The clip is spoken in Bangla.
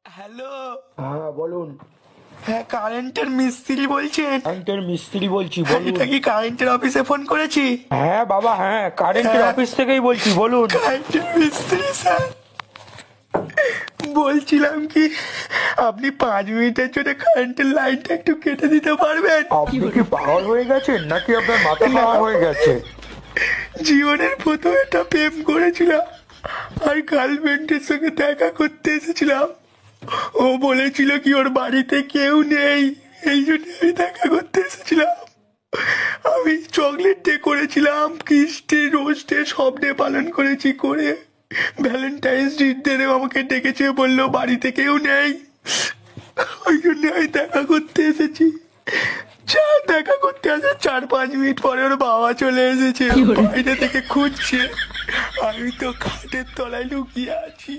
হ্যালো। হ্যাঁ বলুন। হ্যাঁ, কারেন্টের মিস্ত্রি বলছেন? কারেন্টের মিস্ত্রি বলছি, হ্যাঁ, বলুন। এটা কি কারেন্টের অফিসে ফোন করেছি? হ্যাঁ বাবা, হ্যাঁ কারেন্টের হ্যাঁ, অফিস থেকেই বলছি, বলুন। কারেন্টের মিস্ত্রি স্যার, বলছিলাম কি আপনি 5 মিনিটের জন্য কারেন্টের লাইনটা একটু কেটে দিতে পারবেন? আপনি কি পাগল হয়ে গেছেন নাকি আপনার মাথা না, খারাপ হয়ে গেছে? জীবনের প্রথম একটা প্রেম করেছিলাম আর গার্লফ্রেন্ডের সঙ্গে দেখা করতে এসেছিলাম। ও বলেছিল কি ওর বাড়িতে কেউ নেই, এই জন্য আমি দেখা করতে এসেছিলাম। আমি চকলেট ডে করেছিলাম, কিস্টে রোস্টে সব ডে পালন করেছি, করে ভ্যালেন্টাইন্স ডেও আমাকে ডেকেছে, বললো বাড়িতে কেউ নেই, ওই জন্য আমি দেখা করতে এসেছি। দেখা করতে আসে 4-5 মিনিট পরে ওর বাবা চলে এসেছে, বাইরে থেকে খুঁজছে, আমি তো খাটের তলায় লুকিয়ে আছি।